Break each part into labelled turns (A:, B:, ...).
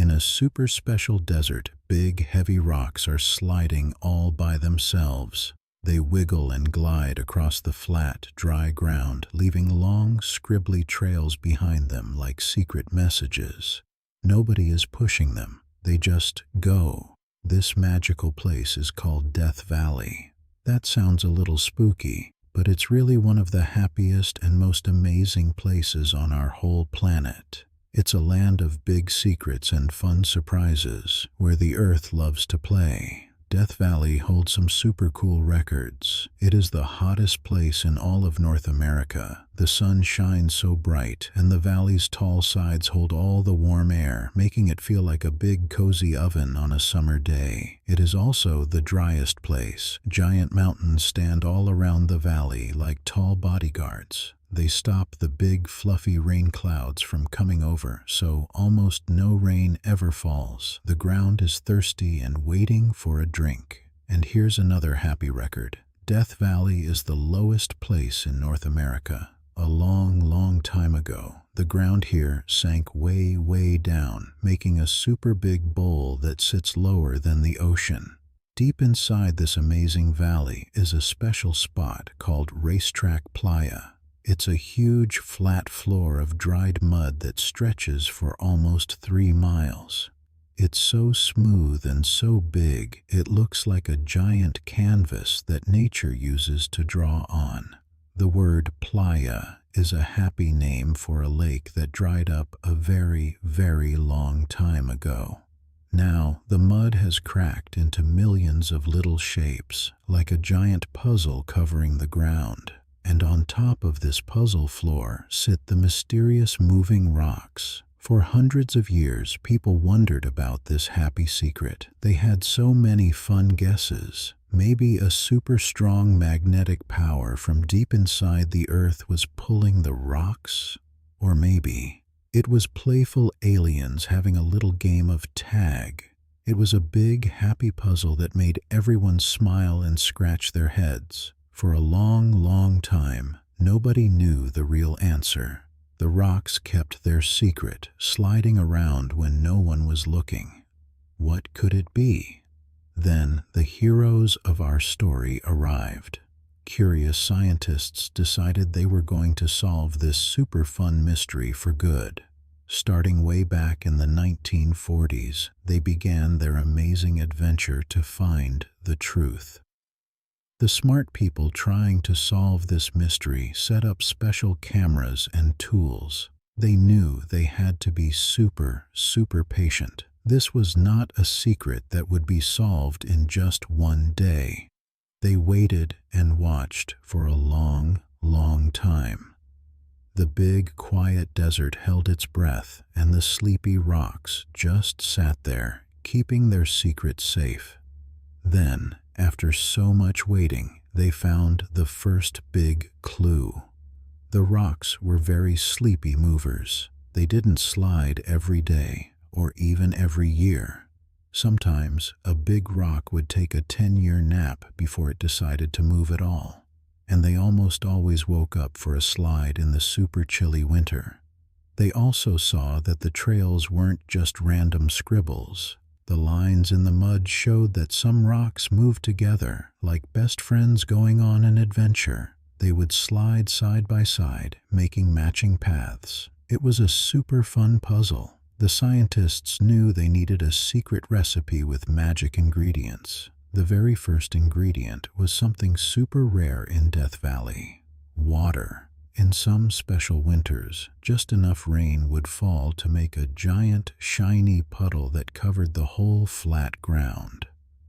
A: In a super special desert, big, heavy rocks are sliding all by themselves. They wiggle and glide across the flat, dry ground, leaving long, scribbly trails behind them like secret messages. Nobody is pushing them. They just go. This magical place is called Death Valley. That sounds a little spooky, but it's really one of the happiest and most amazing places on our whole planet. It's a land of big secrets and fun surprises, where the earth loves to play. Death Valley holds some super cool records. It is the hottest place in all of North America. The sun shines so bright, and the valley's tall sides hold all the warm air, making it feel like a big cozy oven on a summer day. It is also the driest place. Giant mountains stand all around the valley like tall bodyguards. They stop the big, fluffy rain clouds from coming over, so almost no rain ever falls. The ground is thirsty and waiting for a drink. And here's another happy record. Death Valley is the lowest place in North America. A long, long time ago, the ground here sank way, way down, making a super big bowl that sits lower than the ocean. Deep inside this amazing valley is a special spot called Racetrack Playa. It's a huge, flat floor of dried mud that stretches for almost 3 miles. It's so smooth and so big, it looks like a giant canvas that nature uses to draw on. The word playa is a happy name for a lake that dried up a very, very long time ago. Now, the mud has cracked into millions of little shapes, like a giant puzzle covering the ground. And on top of this puzzle floor sit the mysterious moving rocks. For hundreds of years, people wondered about this happy secret. They had so many fun guesses. Maybe a super strong magnetic power from deep inside the earth was pulling the rocks? Or maybe it was playful aliens having a little game of tag. It was a big, happy puzzle that made everyone smile and scratch their heads. For a long, long time, nobody knew the real answer. The rocks kept their secret, sliding around when no one was looking. What could it be? Then the heroes of our story arrived. Curious scientists decided they were going to solve this super fun mystery for good. Starting way back in the 1940s, they began their amazing adventure to find the truth. The smart people trying to solve this mystery set up special cameras and tools. They knew they had to be super, super patient. This was not a secret that would be solved in just one day. They waited and watched for a long, long time. The big, quiet desert held its breath, and the sleepy rocks just sat there, keeping their secret safe. Then, after so much waiting, they found the first big clue. The rocks were very sleepy movers. They didn't slide every day or even every year. Sometimes a big rock would take a 10-year nap before it decided to move at all. And they almost always woke up for a slide in the super chilly winter. They also saw that the trails weren't just random scribbles. The lines in the mud showed that some rocks moved together, like best friends going on an adventure. They would slide side by side, making matching paths. It was a super fun puzzle. The scientists knew they needed a secret recipe with magic ingredients. The very first ingredient was something super rare in Death Valley: water. In some special winters, just enough rain would fall to make a giant, shiny puddle that covered the whole flat ground.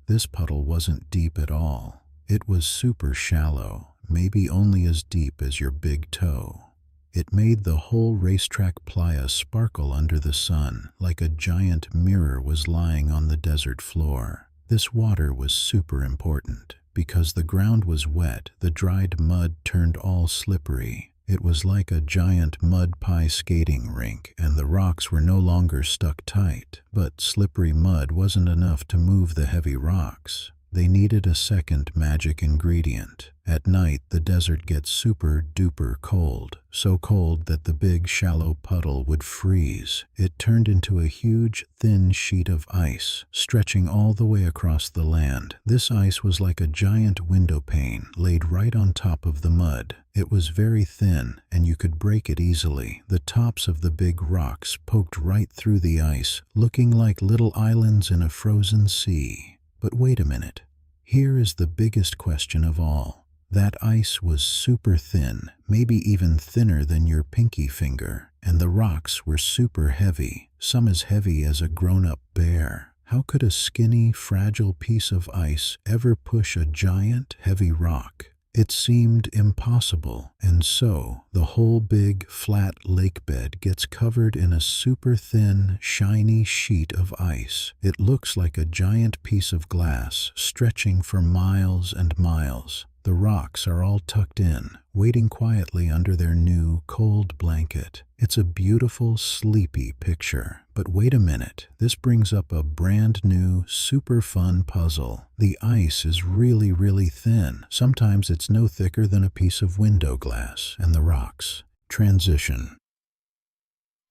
A: This puddle wasn't deep at all. It was super shallow, maybe only as deep as your big toe. It made the whole Racetrack Playa sparkle under the sun, like a giant mirror was lying on the desert floor. This water was super important. Because the ground was wet, the dried mud turned all slippery. It was like a giant mud pie skating rink, and the rocks were no longer stuck tight. But slippery mud wasn't enough to move the heavy rocks. They needed a second magic ingredient. At night, the desert gets super duper cold, so cold that the big shallow puddle would freeze. It turned into a huge thin sheet of ice, stretching all the way across the land. This ice was like a giant window pane laid right on top of the mud. It was very thin, and you could break it easily. The tops of the big rocks poked right through the ice, looking like little islands in a frozen sea. But wait a minute. Here is the biggest question of all. That ice was super thin, maybe even thinner than your pinky finger, and the rocks were super heavy, some as heavy as a grown-up bear. How could a skinny, fragile piece of ice ever push a giant, heavy rock? It seemed impossible, and so the whole big, flat lake bed gets covered in a super thin, shiny sheet of ice. It looks like a giant piece of glass stretching for miles and miles. The rocks are all tucked in, waiting quietly under their new, cold blanket. It's a beautiful, sleepy picture. But wait a minute, this brings up a brand new, super fun puzzle. The ice is really, really thin. Sometimes it's no thicker than a piece of window glass, and the rocks. Transition.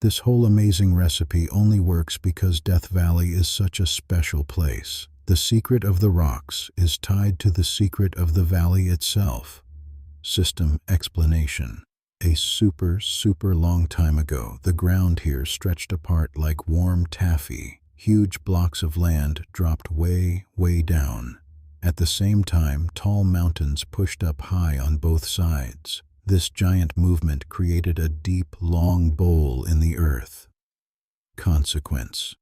A: This whole amazing recipe only works because Death Valley is such a special place. The secret of the rocks is tied to the secret of the valley itself. System explanation. A super long time ago, the ground here stretched apart like warm taffy. Huge blocks of land dropped way down. At the same time, tall mountains pushed up high on both sides. This giant movement created a deep, long bowl in the earth. Consequence.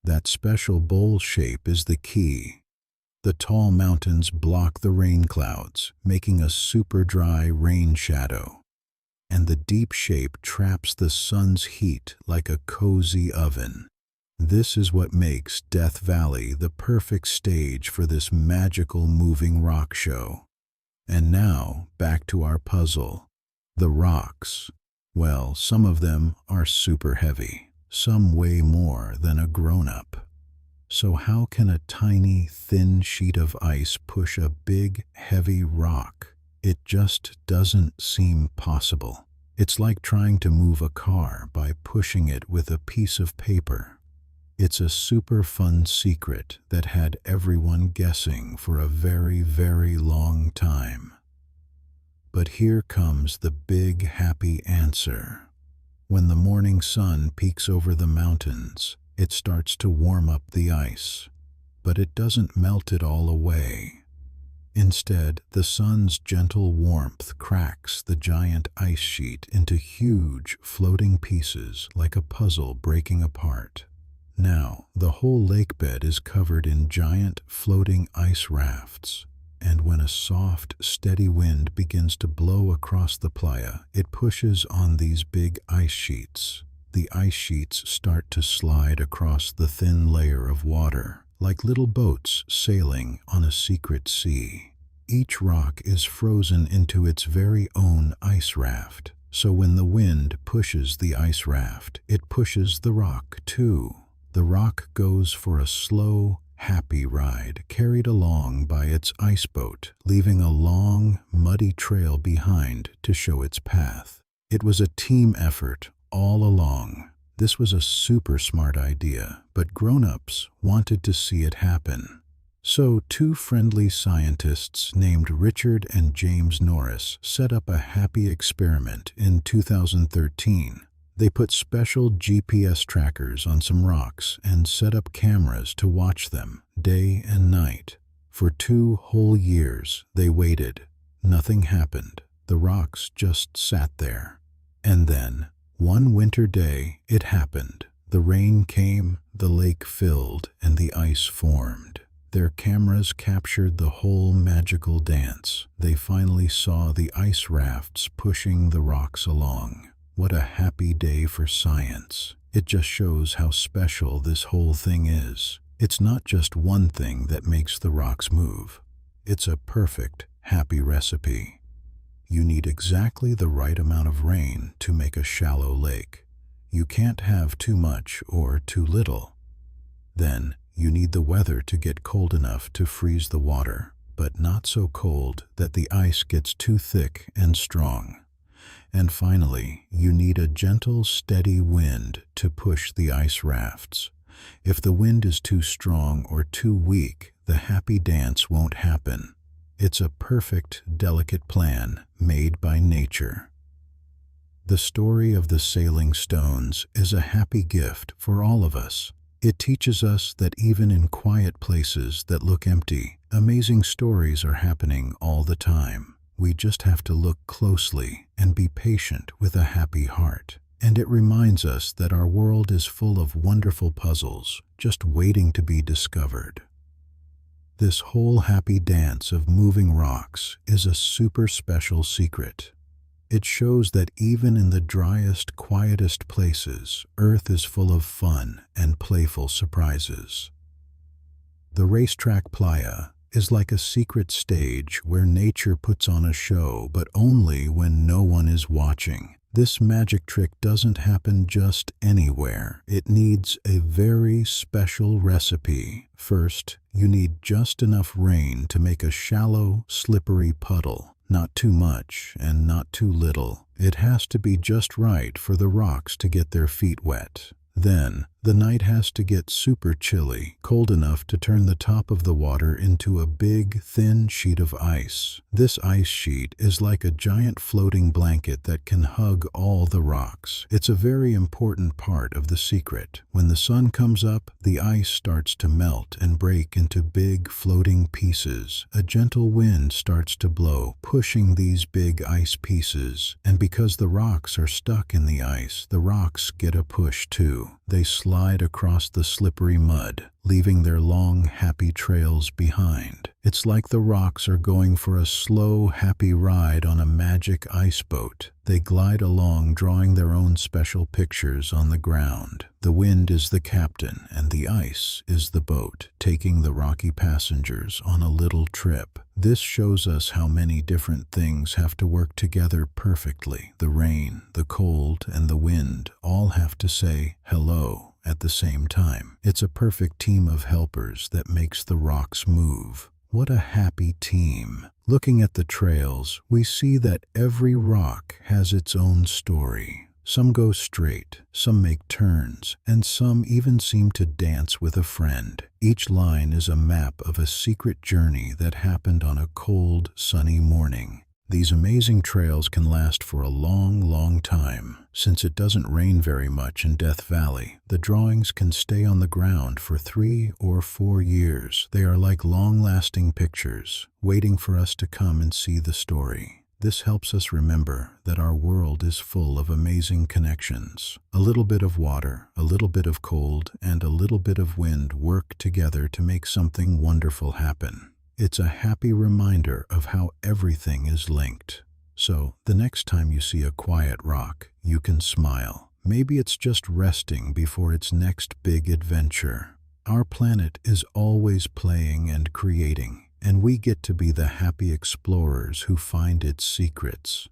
A: That special bowl shape is the key. The tall mountains block the rain clouds, making a super dry rain shadow. And the deep shape traps the sun's heat like a cozy oven. This is what makes Death Valley the perfect stage for this magical moving rock show. And now, back to our puzzle. The rocks. Well, some of them are super heavy. Some weigh more than a grown-up. So how can a tiny, thin sheet of ice push a big, heavy rock? It just doesn't seem possible. It's like trying to move a car by pushing it with a piece of paper. It's a super fun secret that had everyone guessing for a very long time. But here comes the big, happy answer. When the morning sun peeks over the mountains, it starts to warm up the ice, but it doesn't melt it all away. Instead, the sun's gentle warmth cracks the giant ice sheet into huge, floating pieces like a puzzle breaking apart. Now, the whole lake bed is covered in giant, floating ice rafts. And when a soft, steady wind begins to blow across the playa, it pushes on these big ice sheets. The ice sheets start to slide across the thin layer of water, like little boats sailing on a secret sea. Each rock is frozen into its very own ice raft, so when the wind pushes the ice raft, it pushes the rock too. The rock goes for a slow, happy ride, carried along by its ice boat, leaving a long, muddy trail behind to show its path. It was a team effort all along. This was a super smart idea, but grown-ups wanted to see it happen. So two friendly scientists named Richard and James Norris set up a happy experiment in 2013. They put special GPS trackers on some rocks and set up cameras to watch them day and night. For 2 whole years, they waited. Nothing happened. The rocks just sat there. And then, one winter day, it happened. The rain came, the lake filled, and the ice formed. Their cameras captured the whole magical dance. They finally saw the ice rafts pushing the rocks along. What a happy day for science. It just shows how special this whole thing is. It's not just one thing that makes the rocks move. It's a perfect, happy recipe. You need exactly the right amount of rain to make a shallow lake. You can't have too much or too little. Then, You need the weather to get cold enough to freeze the water, but not so cold that the ice gets too thick and strong. And finally, you need a gentle, steady wind to push the ice rafts. If the wind is too strong or too weak, the happy dance won't happen. It's a perfect, delicate plan made by nature. The story of the sailing stones is a happy gift for all of us. It teaches us that even in quiet places that look empty, amazing stories are happening all the time. We just have to look closely and be patient with a happy heart. And it reminds us that our world is full of wonderful puzzles just waiting to be discovered. This whole happy dance of moving rocks is a super special secret. It shows that even in the driest, quietest places, Earth is full of fun and playful surprises. The Racetrack Playa is like a secret stage where nature puts on a show, but only when no one is watching. This magic trick doesn't happen just anywhere. It needs a very special recipe. First, you need just enough rain to make a shallow, slippery puddle. Not too much and not too little. It has to be just right for the rocks to get their feet wet. Then, the night has to get super chilly, cold enough to turn the top of the water into a big, thin sheet of ice. This ice sheet is like a giant floating blanket that can hug all the rocks. It's a very important part of the secret. When the sun comes up, the ice starts to melt and break into big, floating pieces. A gentle wind starts to blow, pushing these big ice pieces. And because the rocks are stuck in the ice, the rocks get a push too. They slide across the slippery mud, leaving their long, happy trails behind. It's like the rocks are going for a slow, happy ride on a magic ice boat. They glide along, drawing their own special pictures on the ground. The wind is the captain, and the ice is the boat, taking the rocky passengers on a little trip. This shows us how many different things have to work together perfectly. The rain, the cold, and the wind all have to say hello at the same time. It's a perfect team of helpers that makes the rocks move. What a happy team. Looking at the trails, we see that every rock has its own story. Some go straight, some make turns, and some even seem to dance with a friend. Each line is a map of a secret journey that happened on a cold, sunny morning. These amazing trails can last for a long, long time. Since it doesn't rain very much in Death Valley, the drawings can stay on the ground for 3 or 4 years. They are like long-lasting pictures, waiting for us to come and see the story. This helps us remember that our world is full of amazing connections. A little bit of water, a little bit of cold, and a little bit of wind work together to make something wonderful happen. It's a happy reminder of how everything is linked. So, the next time you see a quiet rock, you can smile. Maybe it's just resting before its next big adventure. Our planet is always playing and creating, and we get to be the happy explorers who find its secrets.